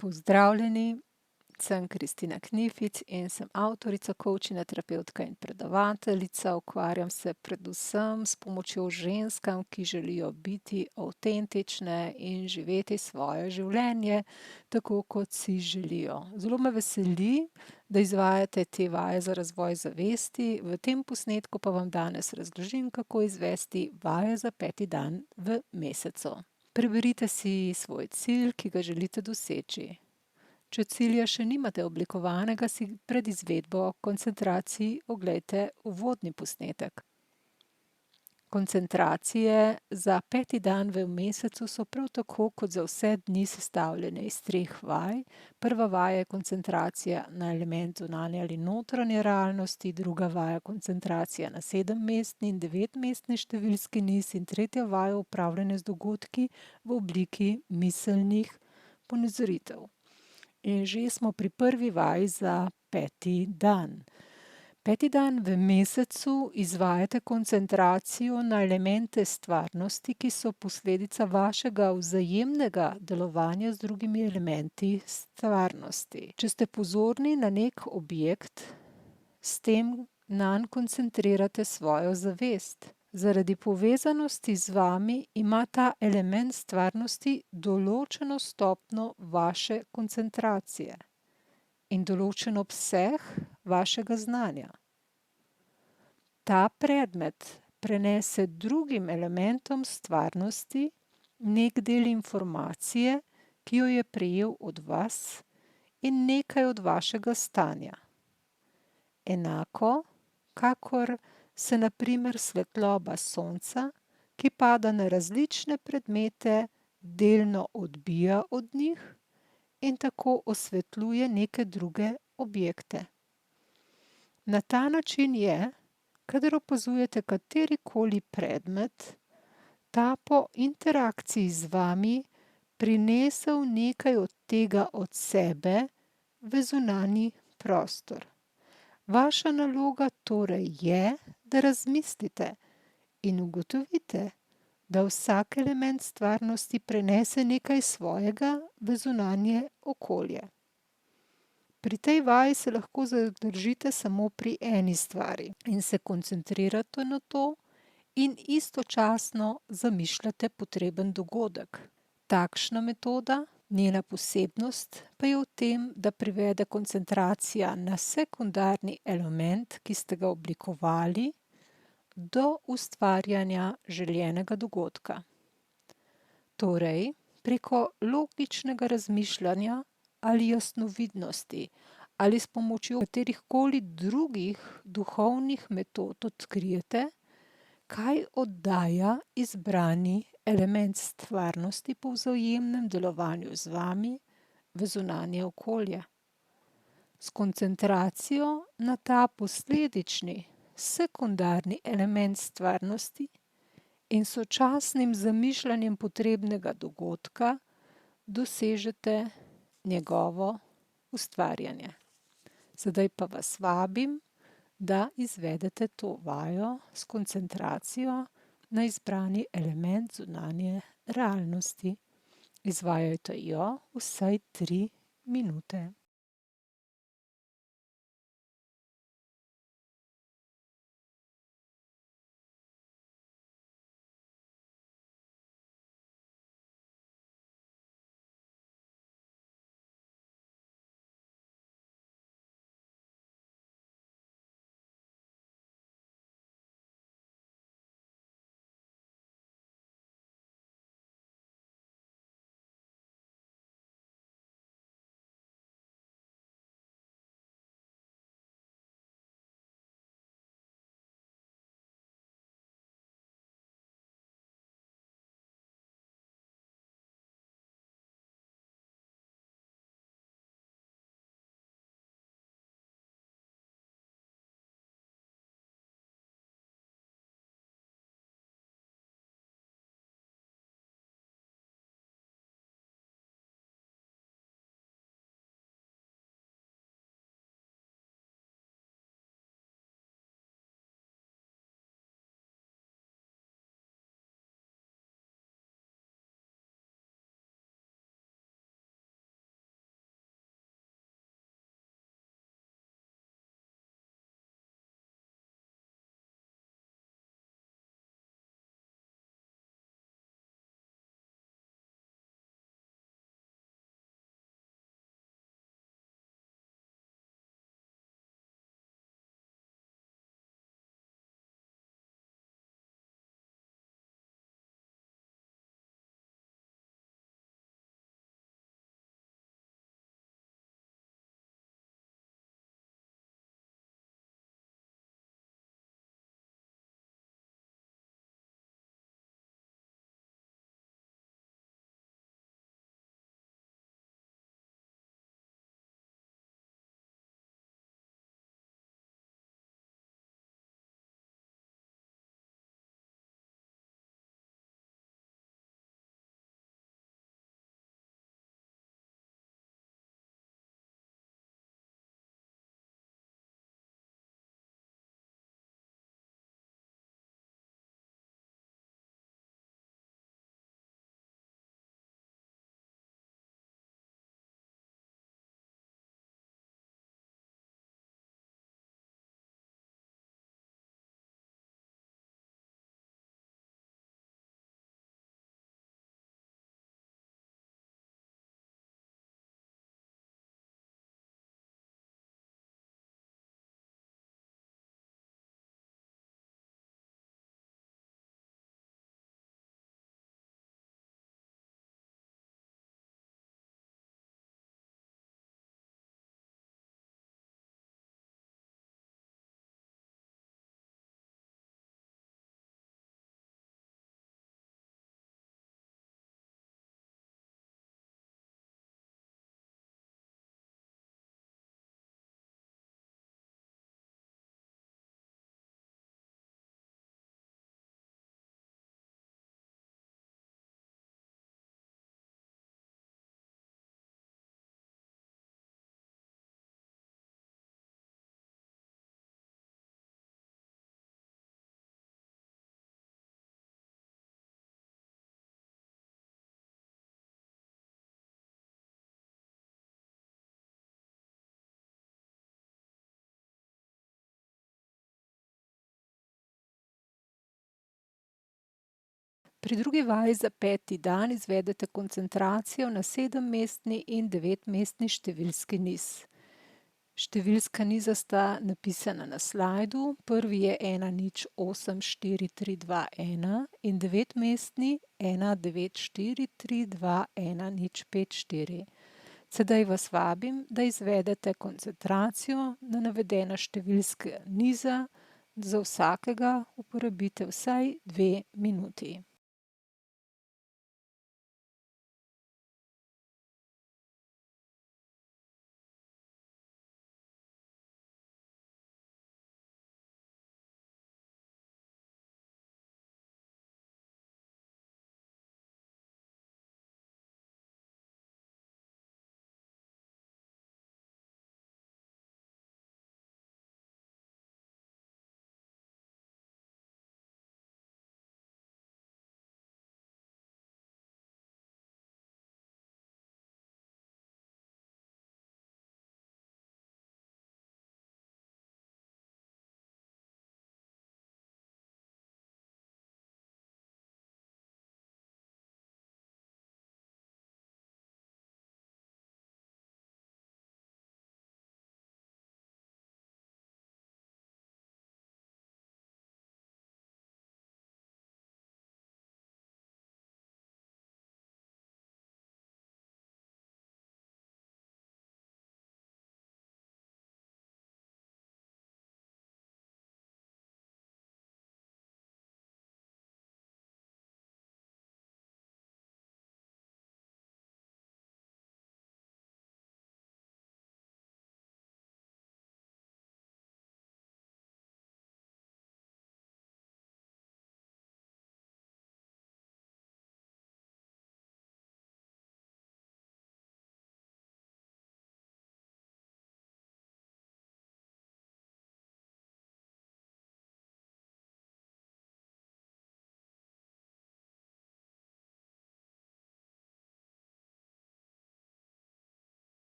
Pozdravljeni, sem Kristina Knific in sem avtorica, kovčina, terapevtka in predavateljica. Ukvarjam se predvsem s pomočjo ženskam, ki želijo biti avtentične in živeti svoje življenje tako, kot si želijo. Zelo me veseli, da izvajate te vaje za razvoj zavesti. V tem posnetku pa vam danes razložim, kako izvesti vaje za 5. dan v mesecu. Preberite si svoj cilj, ki ga želite doseči. Če cilja še nimate oblikovanega, si pred izvedbo koncentracij oglejte uvodni posnetek. Koncentracije za 5. dan v mesecu so prav tako kot za vse dni sestavljene iz 3 vaj. Prva vaja je koncentracija na element zunanje ali notranje realnosti, druga vaja koncentracija na 7-mestni in 9-mestni številski niz in tretja vaja upravljanje z dogodki v obliki miselnih ponazoritev. In že smo pri prvi vaji za 5. dan. 5. dan v mesecu izvajate koncentracijo na elemente stvarnosti, ki so posledica vašega vzajemnega delovanja z drugimi elementi stvarnosti. Če ste pozorni na nek objekt, s tem nanj koncentrirate svojo zavest. Zaradi povezanosti z vami ima ta element stvarnosti določeno stopnjo vaše koncentracije in določen obseg vašega znanja. Ta predmet prenese drugim elementom stvarnosti nek del informacije, ki jo je prejel od vas, in nekaj od vašega stanja. Enako, kakor se na primer svetloba sonca, ki pada na različne predmete, delno odbija od njih in tako osvetljuje neke druge objekte. Na ta način je, kadar opazujete katerikoli predmet, ta po interakciji z vami prinesel nekaj od tega od sebe v zunanji prostor. Vaša naloga torej je, da razmislite in ugotovite, da vsak element stvarnosti prenese nekaj svojega v zunanje okolje. Pri tej vaji se lahko zadržite samo pri eni stvari in se koncentrirate na to in istočasno zamišljate potreben dogodek. Takšna metoda, njena posebnost pa je v tem, da privede koncentracija na sekundarni element, ki ste ga oblikovali, do ustvarjanja željenega dogodka. Torej, preko logičnega razmišljanja ali jasnovidnosti ali s pomočjo katerihkoli drugih duhovnih metod odkrijete, kaj oddaja izbrani element stvarnosti po vzajemnem delovanju z vami v zunanje okolje. S koncentracijo na ta posledični, sekundarni element stvarnosti in sočasnim zamišljanjem potrebnega dogodka dosežete njegovo ustvarjanje. Sedaj pa vas vabim, da izvedete to vajo s koncentracijo na izbrani element zunanje realnosti. Izvajajte jo vsaj 3 minute. Pri drugi vaji za 5. dan izvedete koncentracijo na 7-mestni in 9-mestni številski niz. Številska niza sta napisana na slajdu. Prvi je 1-0-8-4-3-2-1 in 9-mestni 1-9-4-3-2-1-0-5-4. Sedaj vas vabim, da izvedete koncentracijo na navedena številska niza. Za vsakega uporabite vsaj 2 minuti.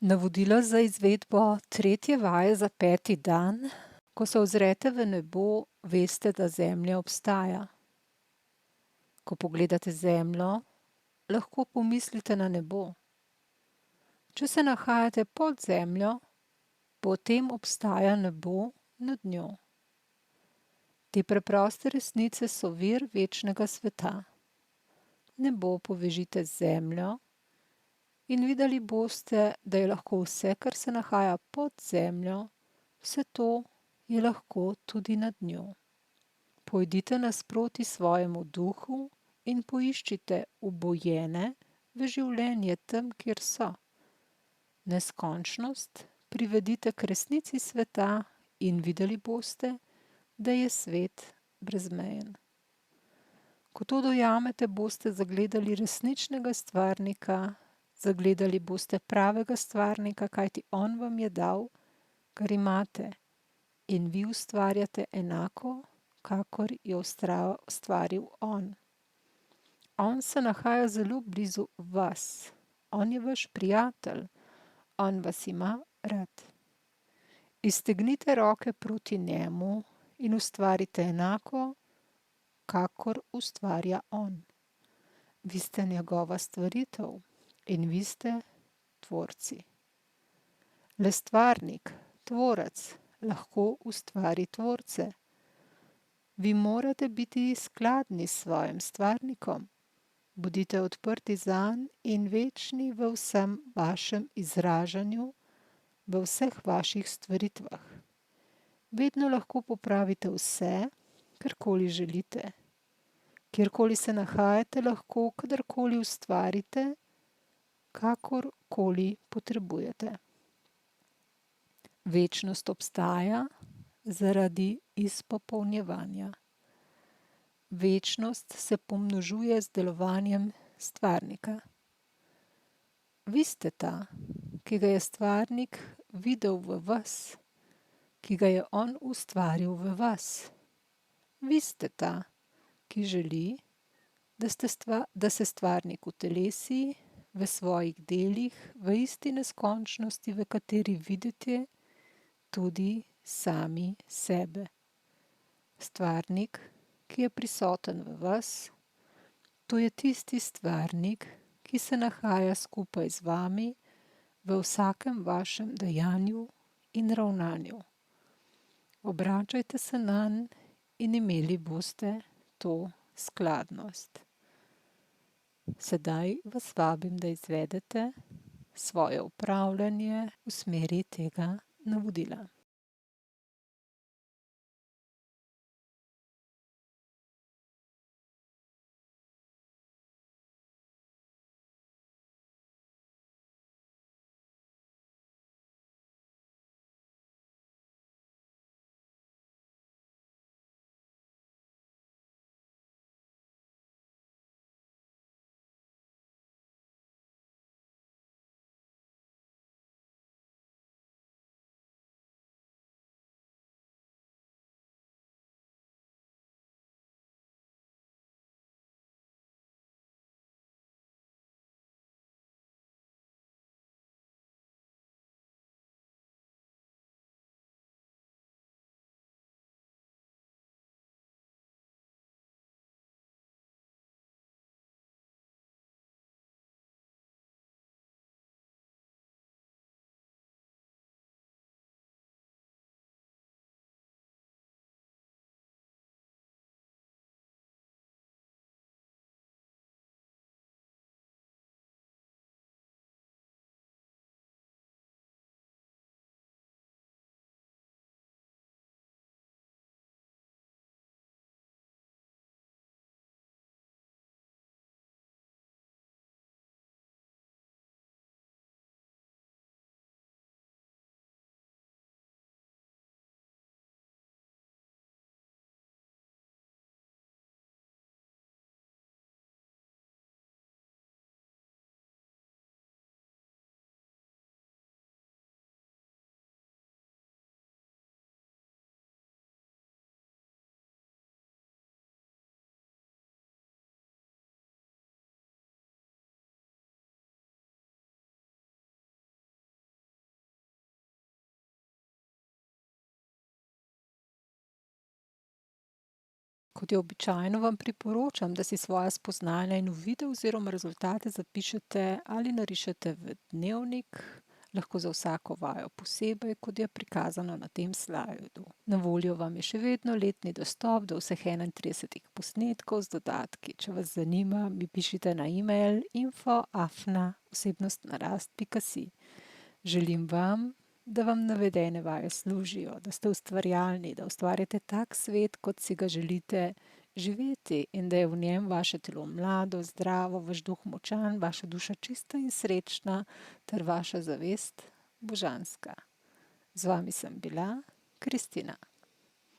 Navodila za izvedbo 3. vaje za 5. dan. Ko se ozrete v nebo, veste, da Zemlja obstaja. Ko pogledate Zemljo, lahko pomislite na nebo. Če se nahajate pod Zemljo, potem obstaja nebo nad njo. Te preproste resnice so vir večnega sveta. Nebo povežite z Zemljo In videli boste, da je lahko vse, kar se nahaja pod zemljo, vse to je lahko tudi nad njo. Pojdite nasproti svojemu duhu in poiščite ubojene v življenje tam, kjer so. Neskončnost privedite k resnici sveta in videli boste, da je svet brezmejen. Ko to dojamete, boste zagledali resničnega stvarnika, zagledali boste pravega stvarnika, kajti on vam je dal, kar imate, in vi ustvarjate enako, kakor je ustvaril on. On se nahaja zelo blizu vas. On je vaš prijatelj. On vas ima rad. Iztegnite roke proti njemu in ustvarite enako, kakor ustvarja on. Vi ste njegova stvaritev in vi ste tvorci. Le stvarnik, tvorec, lahko ustvari tvorce. Vi morate biti skladni s svojim stvarnikom. Bodite odprti zanj in večni v vsem vašem izražanju, v vseh vaših stvaritvah. Vedno lahko popravite vse, karkoli želite. Kjerkoli se nahajate, lahko kadarkoli ustvarite, kakorkoli potrebujete. Večnost obstaja zaradi izpopolnjevanja. Večnost se pomnožuje z delovanjem stvarnika. Vi ste ta, ki ga je stvarnik videl v vas, ki ga je on ustvaril v vas. Vi ste ta, ki želi, da se stvarnik utelesi v svojih delih, v isti neskončnosti, v kateri vidite tudi sami sebe. Stvarnik, ki je prisoten v vas, to je tisti stvarnik, ki se nahaja skupaj z vami v vsakem vašem dejanju in ravnanju. Obračajte se nanj in imeli boste to skladnost. Sedaj vas vabim, da izvedete svoje upravljanje v smeri tega navodila. Kot je običajno, vam priporočam, da si svoja spoznanja in uvide oziroma rezultate zapišete ali narišete v dnevnik lahko za vsako vajo posebej, kot je prikazano na tem slajdu. Na voljo vam je še vedno letni dostop do vseh 31 posnetkov z dodatki. Če vas zanima, mi pišite na e-mail info@osebnostnarast.si. Želim vam, da vam navedene vaje služijo, da ste ustvarjalni, da ustvarjate tak svet, kot si ga želite živeti in da je v njem vaše telo mlado, zdravo, vaš duh močan, vaša duša čista in srečna ter vaša zavest božanska. Z vami sem bila Kristina.